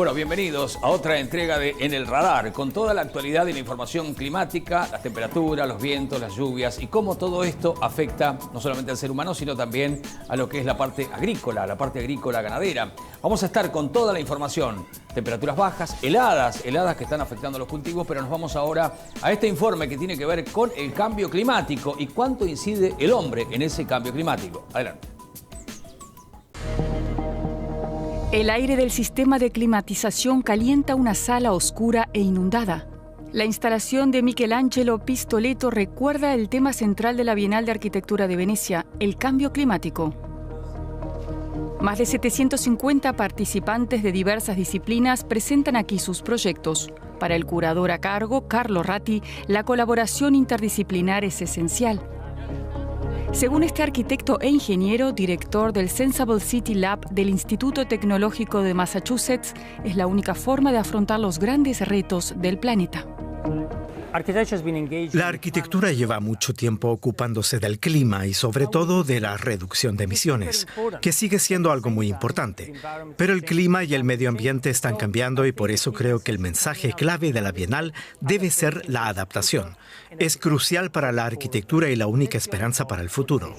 Bueno, bienvenidos a otra entrega de En el Radar, con toda la actualidad y la información climática, las temperaturas, los vientos, las lluvias y cómo todo esto afecta no solamente al ser humano, sino también a lo que es la parte agrícola ganadera. Vamos a estar con toda la información, temperaturas bajas, heladas que están afectando a los cultivos, pero nos vamos ahora a este informe que tiene que ver con el cambio climático y cuánto incide el hombre en ese cambio climático. Adelante. El aire del sistema de climatización calienta una sala oscura e inundada. La instalación de Michelangelo Pistoletto recuerda el tema central de la Bienal de Arquitectura de Venecia, el cambio climático. Más de 750 participantes de diversas disciplinas presentan aquí sus proyectos. Para el curador a cargo, Carlo Ratti, la colaboración interdisciplinar es esencial. Según este arquitecto e ingeniero, director del Sensible City Lab del Instituto Tecnológico de Massachusetts, es la única forma de afrontar los grandes retos del planeta. La arquitectura lleva mucho tiempo ocupándose del clima y sobre todo de la reducción de emisiones, que sigue siendo algo muy importante. Pero el clima y el medio ambiente están cambiando y por eso creo que el mensaje clave de la Bienal debe ser la adaptación. Es crucial para la arquitectura y la única esperanza para el futuro.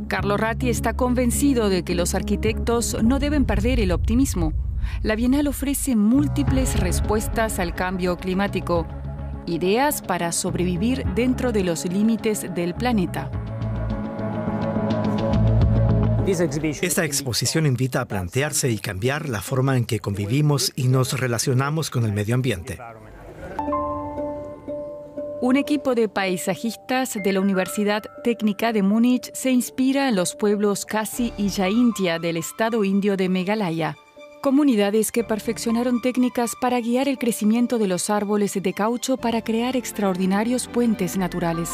Carlo Ratti está convencido de que los arquitectos no deben perder el optimismo. La Bienal ofrece múltiples respuestas al cambio climático, ideas para sobrevivir dentro de los límites del planeta. Esta exposición invita a plantearse y cambiar la forma en que convivimos y nos relacionamos con el medio ambiente. Un equipo de paisajistas de la Universidad Técnica de Múnich se inspira en los pueblos Khasi y Jaintia del estado indio de Meghalaya. Comunidades que perfeccionaron técnicas para guiar el crecimiento de los árboles de caucho para crear extraordinarios puentes naturales.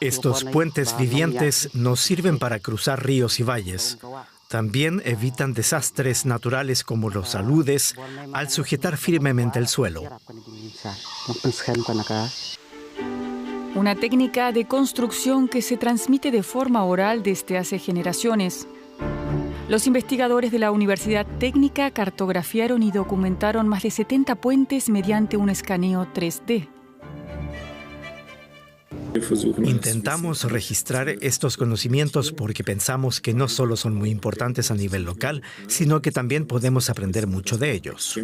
Estos puentes vivientes nos sirven para cruzar ríos y valles. También evitan desastres naturales como los aludes al sujetar firmemente el suelo. Una técnica de construcción que se transmite de forma oral desde hace generaciones. Los investigadores de la Universidad Técnica cartografiaron y documentaron más de 70 puentes mediante un escaneo 3D. Intentamos registrar estos conocimientos porque pensamos que no solo son muy importantes a nivel local, sino que también podemos aprender mucho de ellos.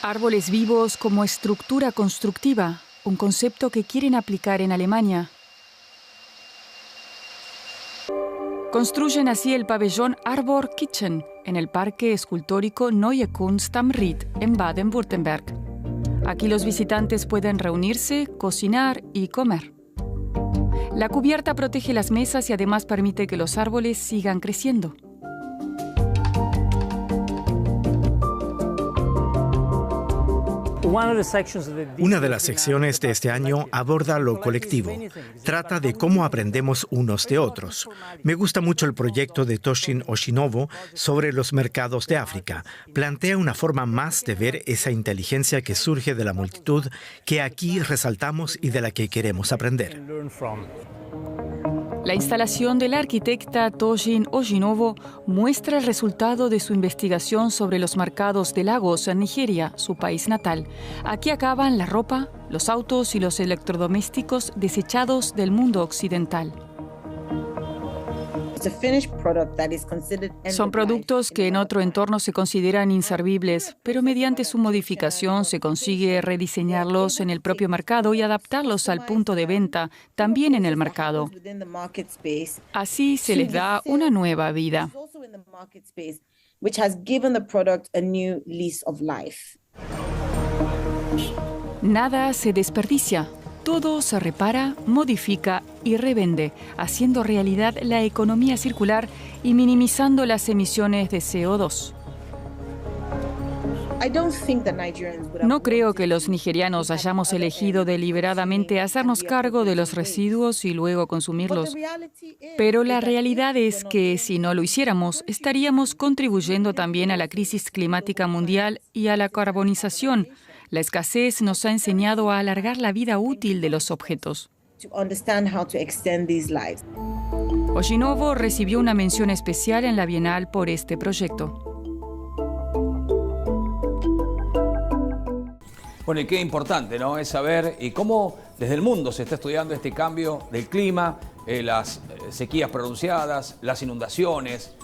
Árboles vivos como estructura constructiva, un concepto que quieren aplicar en Alemania. Construyen así el pabellón Arbor Kitchen en el Parque Escultórico Neue Kunst am Ried en Baden-Württemberg. Aquí los visitantes pueden reunirse, cocinar y comer. La cubierta protege las mesas y además permite que los árboles sigan creciendo. Una de las secciones de este año aborda lo colectivo. Trata de cómo aprendemos unos de otros. Me gusta mucho el proyecto de Toshin Oshinovo sobre los mercados de África. Plantea una forma más de ver esa inteligencia que surge de la multitud, que aquí resaltamos y de la que queremos aprender. La instalación de la arquitecta Toshin Oshinovo muestra el resultado de su investigación sobre los mercados de Lagos en Nigeria, su país natal. Aquí acaban la ropa, los autos y los electrodomésticos desechados del mundo occidental. Son productos que en otro entorno se consideran inservibles, pero mediante su modificación se consigue rediseñarlos en el propio mercado y adaptarlos al punto de venta, también en el mercado. Así se les da una nueva vida. Nada se desperdicia. Todo se repara, modifica y revende, haciendo realidad la economía circular y minimizando las emisiones de CO2. No creo que los nigerianos hayamos elegido deliberadamente hacernos cargo de los residuos y luego consumirlos. Pero la realidad es que si no lo hiciéramos, estaríamos contribuyendo también a la crisis climática mundial y a la carbonización, La escasez nos ha enseñado a alargar la vida útil de los objetos. Oshinovo recibió una mención especial en la Bienal por este proyecto. Bueno, y qué importante, ¿no?, es saber y cómo desde el mundo se está estudiando este cambio del clima, las sequías pronunciadas, las inundaciones,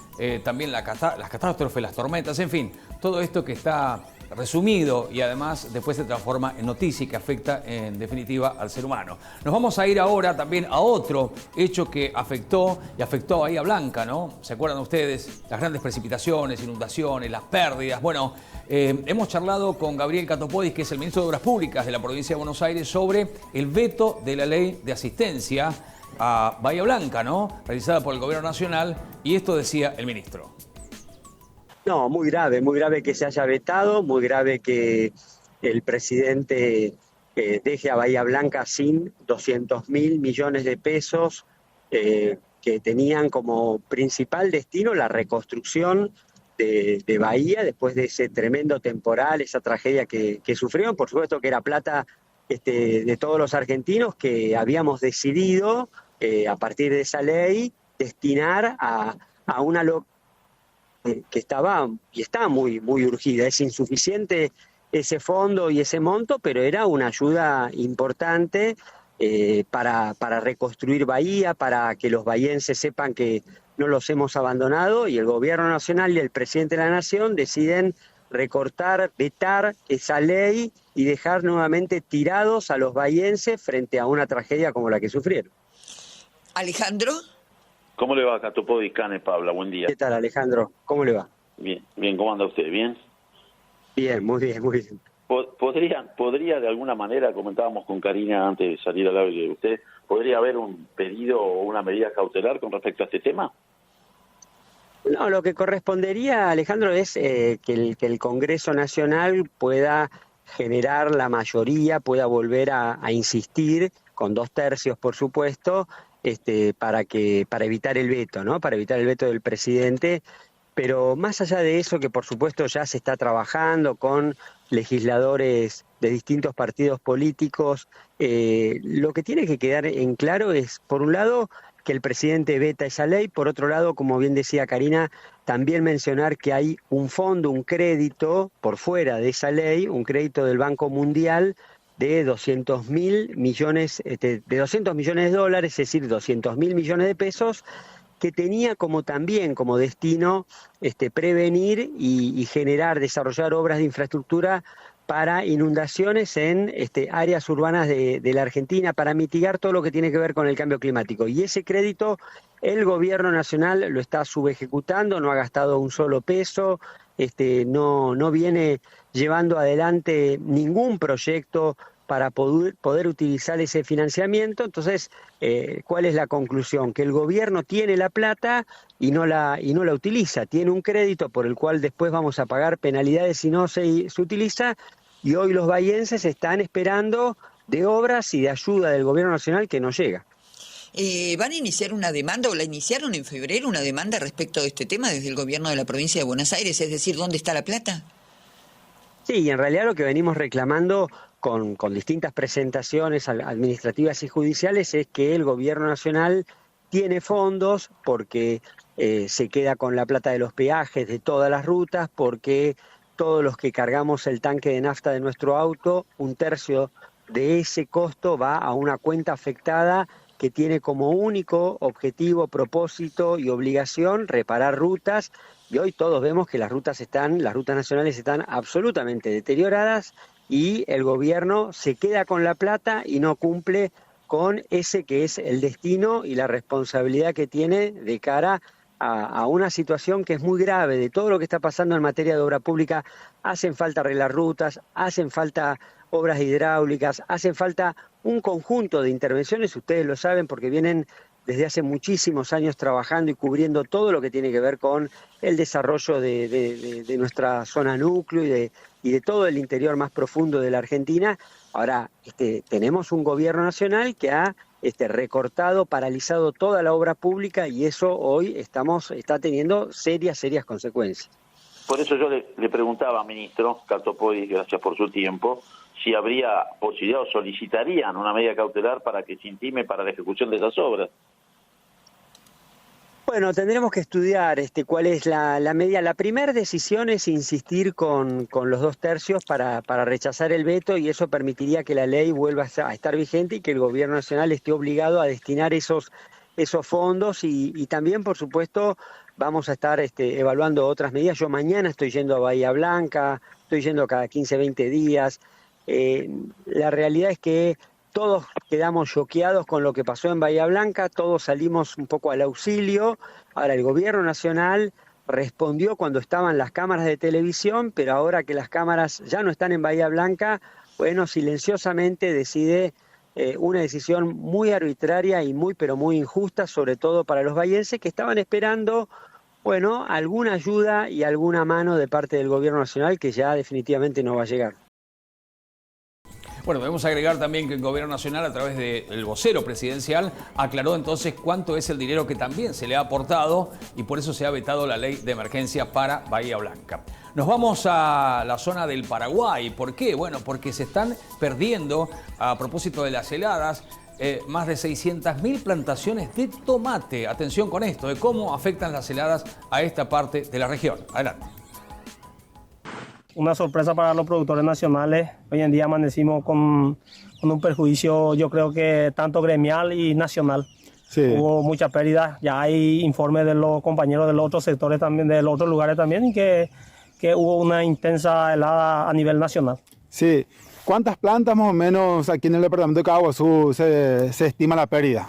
también las catástrofes, las tormentas, en fin, todo esto que está resumido y además después se transforma en noticia y que afecta en definitiva al ser humano. Nos vamos a ir ahora también a otro hecho que afectó a Bahía Blanca, ¿no? ¿Se acuerdan ustedes? Las grandes precipitaciones, inundaciones, las pérdidas. Bueno, hemos charlado con Gabriel Catopodis, que es el ministro de Obras Públicas de la provincia de Buenos Aires, sobre el veto de la ley de asistencia a Bahía Blanca, ¿no?, realizada por el gobierno nacional, y esto decía el ministro. No, muy grave que se haya vetado, muy grave que el presidente deje a Bahía Blanca sin 200.000 millones de pesos que tenían como principal destino la reconstrucción de Bahía después de ese tremendo temporal, esa tragedia que sufrieron. Por supuesto que era plata de todos los argentinos que habíamos decidido a partir de esa ley destinar a una que estaba y está muy urgida. Es insuficiente ese fondo y ese monto, pero era una ayuda importante para reconstruir Bahía, para que los bahienses sepan que no los hemos abandonado, y el gobierno nacional y el presidente de la nación deciden recortar, vetar esa ley y dejar nuevamente tirados a los bahienses frente a una tragedia como la que sufrieron. Alejandro. ¿Cómo le va, Catopodis? Cane Pabla, buen día. ¿Qué tal, Alejandro? ¿Cómo le va? Bien, ¿cómo anda usted? ¿Bien? Bien, muy bien. ¿Podría de alguna manera, comentábamos con Karina antes de salir al aire de usted, ¿podría haber un pedido o una medida cautelar con respecto a este tema? No, lo que correspondería, Alejandro, es que el Congreso Nacional pueda generar la mayoría, pueda volver a insistir, con 2/3, por supuesto, para evitar el veto, ¿no? Para evitar el veto del presidente. Pero más allá de eso, que por supuesto ya se está trabajando con legisladores de distintos partidos políticos, lo que tiene que quedar en claro es, por un lado, que el presidente veta esa ley, por otro lado, como bien decía Karina, también mencionar que hay un fondo, un crédito por fuera de esa ley, un crédito del Banco Mundial de 200.000 millones, de 200 millones de dólares, es decir, 200.000 millones de pesos, que tenía también como destino prevenir y generar, desarrollar obras de infraestructura para inundaciones en áreas urbanas de la Argentina, para mitigar todo lo que tiene que ver con el cambio climático. Y ese crédito el gobierno nacional lo está subejecutando, no ha gastado un solo peso, no viene llevando adelante ningún proyecto para poder utilizar ese financiamiento. Entonces, ¿cuál es la conclusión? Que el gobierno tiene la plata y no la utiliza. Tiene un crédito por el cual después vamos a pagar penalidades si no se utiliza, y hoy los bahienses están esperando de obras y de ayuda del gobierno nacional que no llega. ¿Van a iniciar una demanda, o la iniciaron en febrero, una demanda respecto de este tema desde el gobierno de la provincia de Buenos Aires? Es decir, ¿dónde está la plata? Sí, y en realidad lo que venimos reclamando con distintas presentaciones administrativas y judiciales es que el gobierno nacional tiene fondos porque se queda con la plata de los peajes de todas las rutas, porque todos los que cargamos el tanque de nafta de nuestro auto, 1/3 de ese costo va a una cuenta afectada que tiene como único objetivo, propósito y obligación reparar rutas, y hoy todos vemos que las rutas nacionales están absolutamente deterioradas, y el gobierno se queda con la plata y no cumple con ese que es el destino y la responsabilidad que tiene de cara a una situación que es muy grave de todo lo que está pasando en materia de obra pública. Hacen falta arreglar rutas, hacen falta obras hidráulicas, hacen falta un conjunto de intervenciones, ustedes lo saben porque vienen desde hace muchísimos años trabajando y cubriendo todo lo que tiene que ver con el desarrollo de nuestra zona núcleo y de todo el interior más profundo de la Argentina. Ahora, tenemos un gobierno nacional que ha recortado, paralizado toda la obra pública, y eso hoy está teniendo serias consecuencias. Por eso yo le preguntaba, ministro Catopodis, gracias por su tiempo, si habría posibilidad o solicitarían una medida cautelar para que se intime para la ejecución de esas obras. Bueno, tendremos que estudiar cuál es la medida. La primera decisión es insistir con los 2/3 para rechazar el veto, y eso permitiría que la ley vuelva a estar vigente y que el gobierno nacional esté obligado a destinar esos fondos, y también, por supuesto, vamos a estar evaluando otras medidas. Yo mañana estoy yendo a Bahía Blanca, estoy yendo cada 15, 20 días. La realidad es que todos quedamos choqueados con lo que pasó en Bahía Blanca, todos salimos un poco al auxilio. Ahora, el gobierno nacional respondió cuando estaban las cámaras de televisión, pero ahora que las cámaras ya no están en Bahía Blanca, bueno, silenciosamente decide una decisión muy arbitraria y pero muy injusta, sobre todo para los bahienses que estaban esperando, bueno, alguna ayuda y alguna mano de parte del gobierno nacional, que ya definitivamente no va a llegar. Bueno, debemos agregar también que el Gobierno Nacional, a través del vocero presidencial, aclaró entonces cuánto es el dinero que también se le ha aportado, y por eso se ha vetado la ley de emergencia para Bahía Blanca. Nos vamos a la zona del Paraguay. ¿Por qué? Bueno, porque se están perdiendo, a propósito de las heladas, más de 600.000 plantaciones de tomate. Atención con esto, de cómo afectan las heladas a esta parte de la región. Adelante. Una sorpresa para los productores nacionales. Hoy en día amanecimos con un perjuicio, yo creo que tanto gremial y nacional. Sí. Hubo mucha pérdida. Ya hay informes de los compañeros de los otros sectores también, de los otros lugares también, y que hubo una intensa helada a nivel nacional. Sí. ¿Cuántas plantas más o menos aquí en el departamento de Caaguazú se estima la pérdida?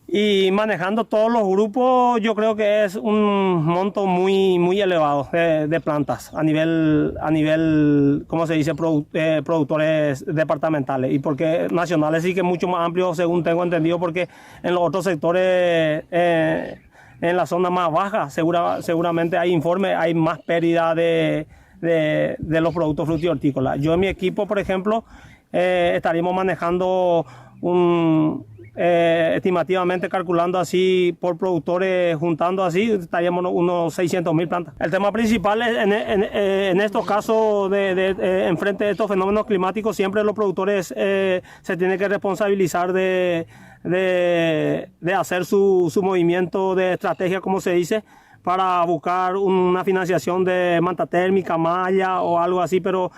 Y manejando todos los grupos, yo creo que es un monto muy elevado de plantas a nivel, ¿cómo se dice?, productores departamentales. Y porque nacionales sí que es mucho más amplio, según tengo entendido, porque en los otros sectores, en la zona más baja, seguramente hay informes, hay más pérdida de los productos frutícolas. Yo en mi equipo, por ejemplo, estaríamos manejando estimativamente, calculando así por productores, juntando así, estaríamos unos 600.000 plantas. El tema principal es en estos casos en frente de estos fenómenos climáticos, siempre los productores se tienen que responsabilizar de hacer su movimiento de estrategia, como se dice, para buscar una financiación de manta térmica, malla o algo así, pero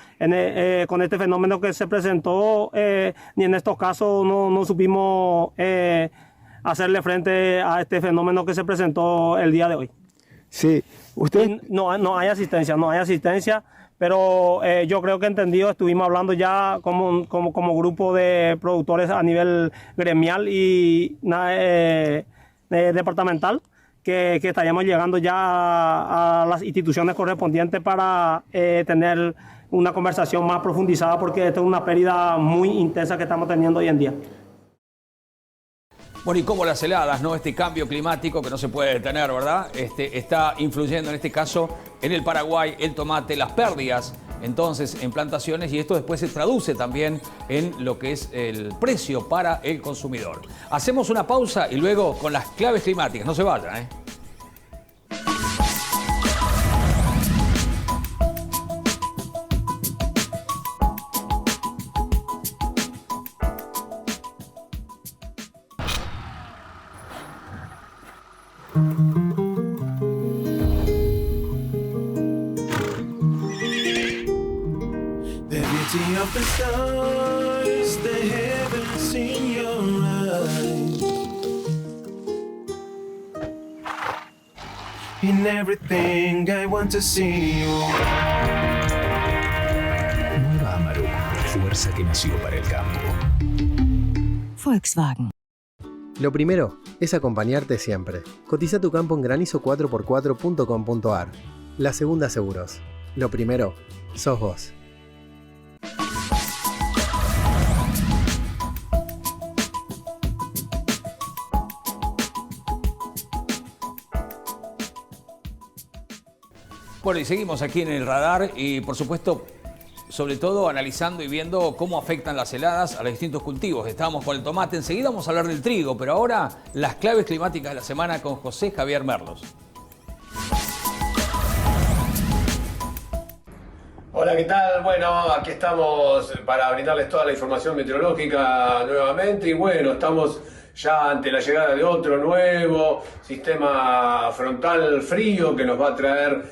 con este fenómeno que se presentó, ni en estos casos no supimos hacerle frente a este fenómeno que se presentó el día de hoy. Sí, usted... No hay asistencia, pero yo creo que entendido, estuvimos hablando ya como grupo de productores a nivel gremial y departamental, que estaríamos llegando ya a las instituciones correspondientes para tener una conversación más profundizada, porque esta es una pérdida muy intensa que estamos teniendo hoy en día. Bueno, y como las heladas, ¿no? Este cambio climático que no se puede detener, ¿verdad? Está influyendo en este caso en el Paraguay, el tomate, las pérdidas entonces en plantaciones, y esto después se traduce también en lo que es el precio para el consumidor. Hacemos una pausa y luego con las claves climáticas. No se vayan, ¿eh? Of the stars, the heavens in your eyes, in everything I want to see you. Nueva Amarok, fuerza que nació para el campo. Volkswagen. Lo primero es acompañarte siempre. Cotiza tu campo en granizo4x4.com.ar. La segunda seguros. Lo primero sos vos. Bueno, y seguimos aquí en el radar y, por supuesto, sobre todo analizando y viendo cómo afectan las heladas a los distintos cultivos. Estábamos con el tomate, enseguida vamos a hablar del trigo, pero ahora las claves climáticas de la semana con José Javier Merlos. Hola, ¿qué tal? Bueno, aquí estamos para brindarles toda la información meteorológica nuevamente y bueno, estamos ya ante la llegada de otro nuevo sistema frontal frío que nos va a traer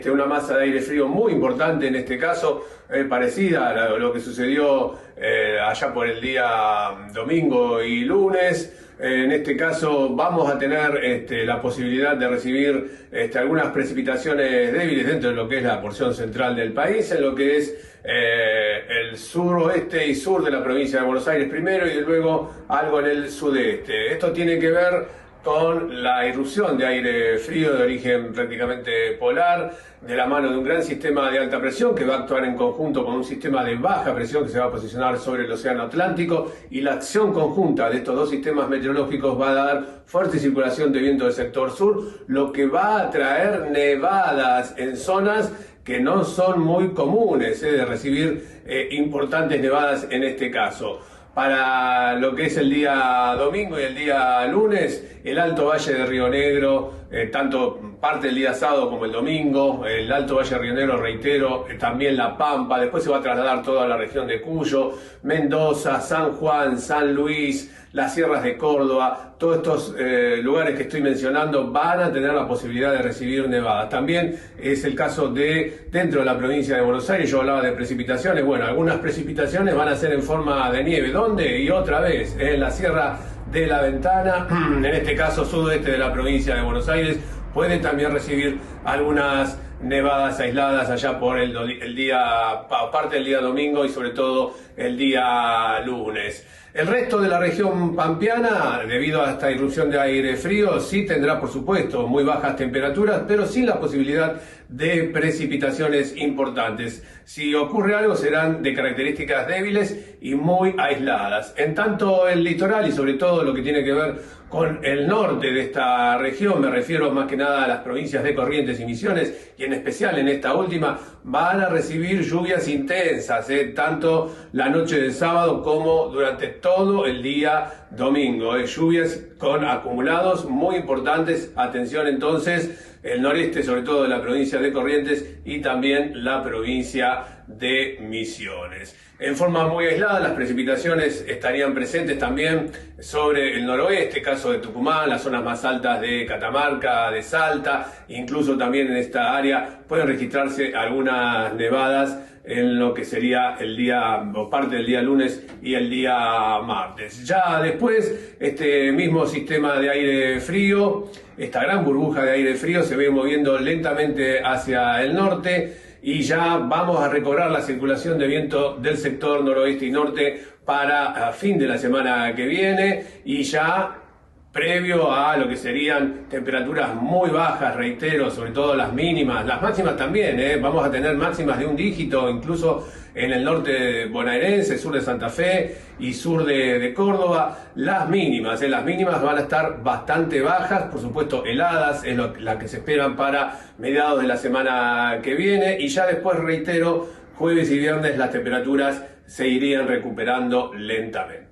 una masa de aire frío muy importante, en este caso parecida a lo que sucedió allá por el día domingo y lunes. En este caso vamos a tener la posibilidad de recibir algunas precipitaciones débiles dentro de lo que es la porción central del país, en lo que es el suroeste y sur de la provincia de Buenos Aires primero y luego algo en el sudeste. Esto tiene que ver con la irrupción de aire frío de origen prácticamente polar, de la mano de un gran sistema de alta presión que va a actuar en conjunto con un sistema de baja presión que se va a posicionar sobre el océano Atlántico, y la acción conjunta de estos dos sistemas meteorológicos va a dar fuerte circulación de viento del sector sur, lo que va a traer nevadas en zonas que no son muy comunes de recibir importantes nevadas en este caso. Para lo que es el día domingo y el día lunes, el Alto Valle de Río Negro, tanto parte del día sábado como el domingo, el Alto Valle de Río Negro, reitero, también La Pampa, después se va a trasladar toda la región de Cuyo, Mendoza, San Juan, San Luis, las sierras de Córdoba, todos estos lugares que estoy mencionando van a tener la posibilidad de recibir nevadas. También es el caso de dentro de la provincia de Buenos Aires, yo hablaba de precipitaciones, bueno, algunas precipitaciones van a ser en forma de nieve. ¿Dónde? Y otra vez, en la Sierra de la Ventana, en este caso sudeste de la provincia de Buenos Aires, puede también recibir algunas nevadas aisladas allá por el día, parte del día domingo y sobre todo el día lunes. El resto de la región pampeana, debido a esta irrupción de aire frío, sí tendrá, por supuesto, muy bajas temperaturas, pero sin la posibilidad de precipitaciones importantes. Si ocurre algo, serán de características débiles y muy aisladas. En tanto, el litoral y sobre todo lo que tiene que ver con el norte de esta región, me refiero más que nada a las provincias de Corrientes y Misiones, y en especial en esta última, van a recibir lluvias intensas, tanto la noche del sábado como durante todo el día domingo. Lluvias con acumulados muy importantes. Atención entonces, el noreste, sobre todo de la provincia de Corrientes y también la provincia de Misiones. En forma muy aislada, las precipitaciones estarían presentes también sobre el noroeste, caso de Tucumán, las zonas más altas de Catamarca, de Salta, incluso también en esta área pueden registrarse algunas nevadas en lo que sería el día, o parte del día lunes y el día martes. Ya después, este mismo sistema de aire frío, esta gran burbuja de aire frío se ve moviendo lentamente hacia el norte y ya vamos a recobrar la circulación de viento del sector noroeste y norte para fin de la semana que viene, y ya previo a lo que serían temperaturas muy bajas, reitero, sobre todo las mínimas, las máximas también, vamos a tener máximas de un dígito, incluso en el norte bonaerense, sur de Santa Fe y sur de Córdoba. Las mínimas van a estar bastante bajas, por supuesto heladas, es la que se esperan para mediados de la semana que viene, y ya después, reitero, jueves y viernes las temperaturas se irían recuperando lentamente.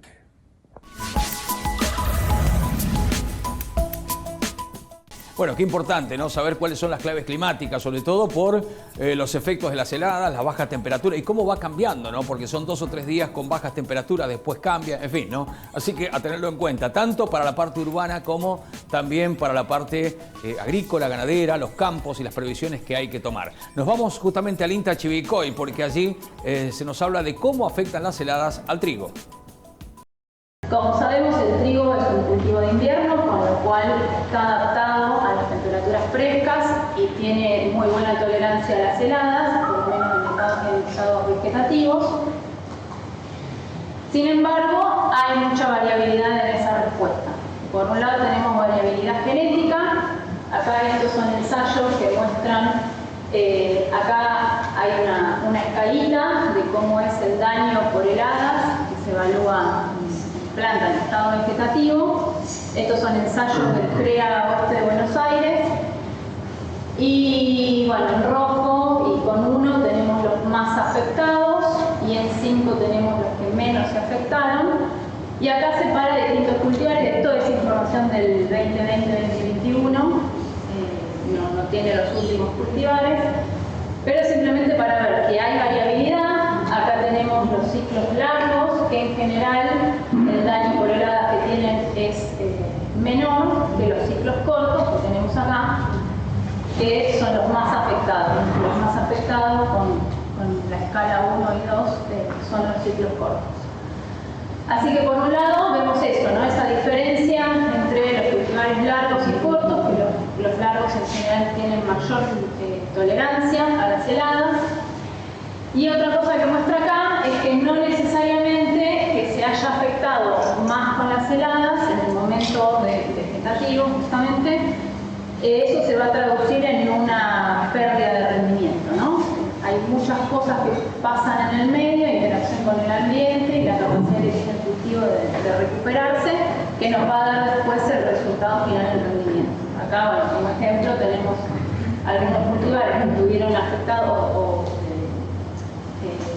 Bueno, qué importante, ¿no? Saber cuáles son las claves climáticas, sobre todo por los efectos de las heladas, las bajas temperaturas y cómo va cambiando, ¿no? Porque son 2 o 3 días con bajas temperaturas, después cambia, en fin, ¿no? Así que a tenerlo en cuenta, tanto para la parte urbana como también para la parte agrícola, ganadera, los campos y las previsiones que hay que tomar. Nos vamos justamente al INTA Chivilcoy, porque allí se nos habla de cómo afectan las heladas al trigo. Como sabemos, el trigo es un cultivo de invierno, con lo cual está adaptado a las temperaturas frescas y tiene muy buena tolerancia a las heladas, por lo menos en estados vegetativos. Sin embargo, hay mucha variabilidad en esa respuesta. Por un lado tenemos variabilidad genética. Acá estos son ensayos que muestran, acá hay una escalita de cómo es el daño por heladas, que se evalúa planta en estado vegetativo. Estos son ensayos del CREA Oeste de Buenos Aires. Y bueno, en rojo y con 1 tenemos los más afectados y en 5 tenemos los que menos se afectaron. Y acá se para distintos cultivares. Esto es información del 2020-2021, no tiene los últimos cultivares. Pero simplemente para ver que hay variabilidad. Acá tenemos los ciclos largos, que en general el daño por heladas que tienen es menor que los ciclos cortos que tenemos acá, que son los más afectados. Los más afectados con la escala 1 y 2 son los ciclos cortos. Así que por un lado vemos eso, ¿no? Esa diferencia entre los cultivares largos y cortos, que los largos en general tienen mayor tolerancia a las heladas. Y otra cosa que muestra acá es que no necesariamente que se haya afectado más con las heladas en el momento vegetativo, justamente, eso se va a traducir en una pérdida de rendimiento, ¿no? Hay muchas cosas que pasan en el medio, interacción con el ambiente y la capacidad que tiene el cultivo de recuperarse, que nos va a dar después el resultado final del rendimiento. Acá, bueno, como ejemplo, tenemos algunos cultivares que tuvieron afectado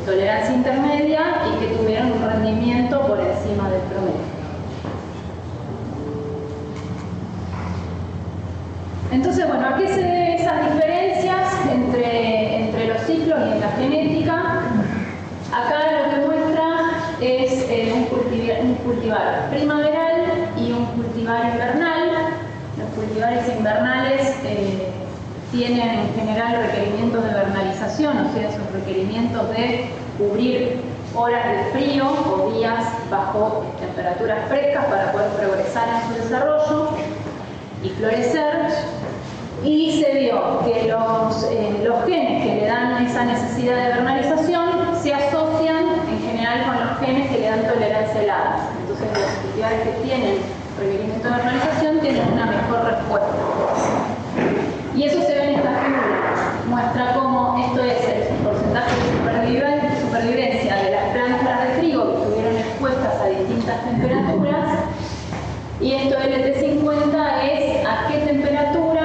tolerancia intermedia y que tuvieron un rendimiento por encima del promedio. Entonces, bueno, ¿a qué se deben esas diferencias entre los ciclos y en la genética? Acá lo que muestra es un cultivar primaveral y un cultivar invernal. Los cultivares invernales tienen en general requerimientos de vernalización, o sea, esos requerimientos de cubrir horas de frío o días bajo temperaturas frescas para poder progresar en su desarrollo y florecer. Y se vio que los genes que le dan esa necesidad de vernalización se asocian en general con los genes que le dan tolerancia a heladas. Entonces los cultivares que tienen requerimiento de vernalización tienen una mejor respuesta. Y eso se ve en esta figura. Muestra cómo esto es el porcentaje de supervivencia de las plántulas de trigo que estuvieron expuestas a distintas temperaturas. Y esto LT50 es a qué temperatura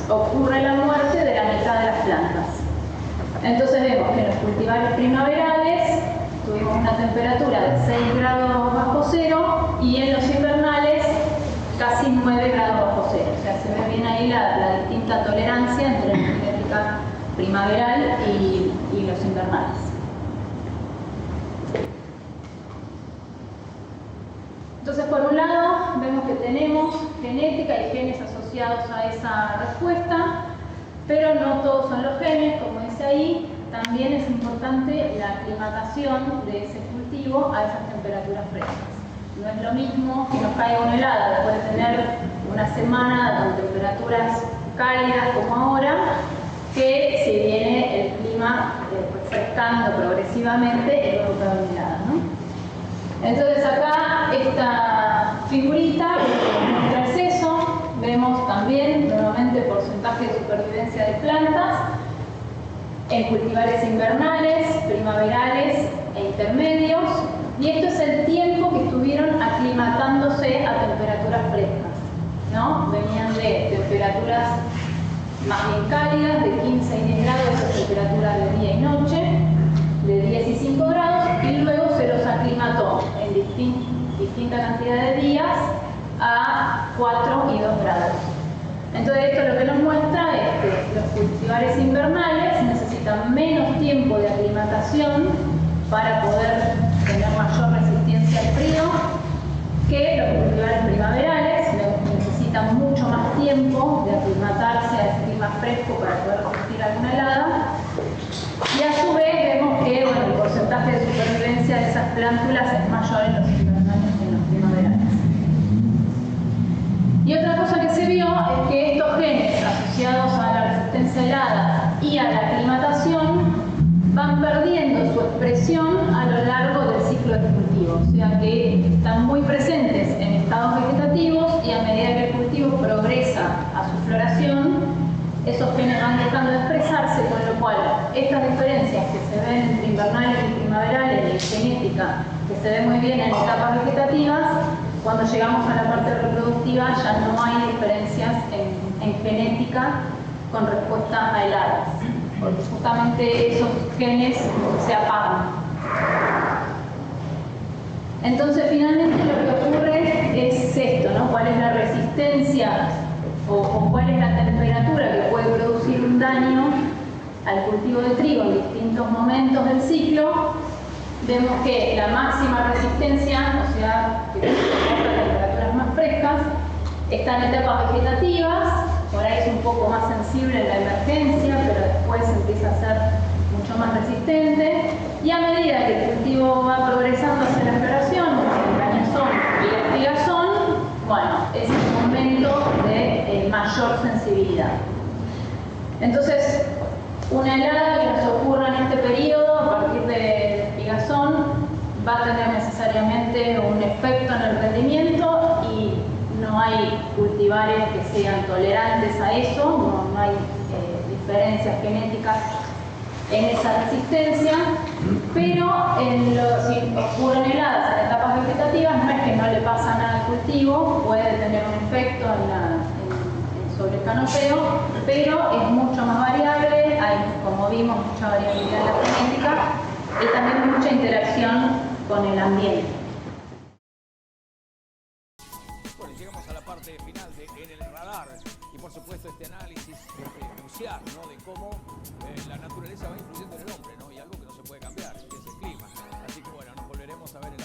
ocurre la muerte de la mitad de las plantas. Entonces vemos que en los cultivares primaverales tuvimos una temperatura de 6 grados bajo cero y en los invernales casi 9 grados bajo cero. O sea, se ve bien ahí la distinta tolerancia entre la genética primaveral y los invernales. Entonces, por un lado, vemos que tenemos genética y genes asociados a esa respuesta, pero no todos son los genes, como dice ahí. También es importante la aclimatación de ese cultivo a esas temperaturas frescas. No es lo mismo que nos caiga una helada después de tener una semana con temperaturas cálidas como ahora, que si viene el clima refrescando progresivamente, luego cae una helada, ¿no? Entonces acá esta figurita muestra el seso, vemos también nuevamente porcentaje de supervivencia de plantas en cultivares invernales, primaverales e intermedios, y esto es el tiempo que estuvieron aclimatándose a temperaturas frescas, ¿no? Venían de temperaturas más bien cálidas, de 15 y 10 grados, esas temperaturas de día y noche, de 10 y 5 grados, y luego se los aclimató en distinta cantidad de días a 4 y 2 grados. Entonces esto lo que nos muestra es que los cultivares invernales necesitan menos tiempo de aclimatación para poder tener mayor resistencia al frío que los cultivares primaverales, necesitan mucho más tiempo de aclimatarse a ese clima fresco para poder resistir alguna helada. Y a su vez vemos que el porcentaje de supervivencia de esas plántulas es mayor en los invernales que en los primaverales. Y otra cosa que se vio es que estos genes asociados a la resistencia helada y a la aclimatación van perdiendo su expresión a lo largo del ciclo del cultivo, o sea que están muy presentes en estados vegetativos y a medida que el cultivo progresa a su floración, esos genes van dejando de expresarse, con lo cual estas diferencias que se ven entre invernales y primaverales y en genética, que se ve muy bien en etapas vegetativas, cuando llegamos a la parte reproductiva ya no hay diferencias en genética con respuesta a heladas, porque justamente esos genes se apagan. Entonces finalmente lo que ocurre es esto, ¿no? ¿Cuál es la resistencia o cuál es la temperatura que puede producir un daño al cultivo de trigo en distintos momentos del ciclo, vemos que la máxima resistencia, o sea, que soporta temperaturas más frescas, está en etapas vegetativas, por ahí es un poco más sensible en la emergencia, pero después empieza a ser mucho más resistente, y a medida que el cultivo va progresando hacia la floración, el cañazón y la espigazón, bueno, es el momento de mayor sensibilidad. Entonces, una helada que nos ocurra en este periodo, a partir de espigazón, va a tener necesariamente un efecto en el rendimiento y no hay cultivares que sean tolerantes a eso, no hay diferencias genéticas en esa resistencia, pero si ocurren heladas en etapas vegetativas, no es que no le pasa nada al cultivo, puede tener un efecto sobre el canopeo, pero es mucho más variable, hay, como vimos, mucha variabilidad en la genética y también mucha interacción con el ambiente. Bueno, llegamos a la parte final de En el Radar y por supuesto este análisis crucial, ¿no?, de cómo la naturaleza va influyendo en el hombre, ¿no?, y algo que no se puede cambiar, que es el clima. Así que bueno, nos volveremos a ver en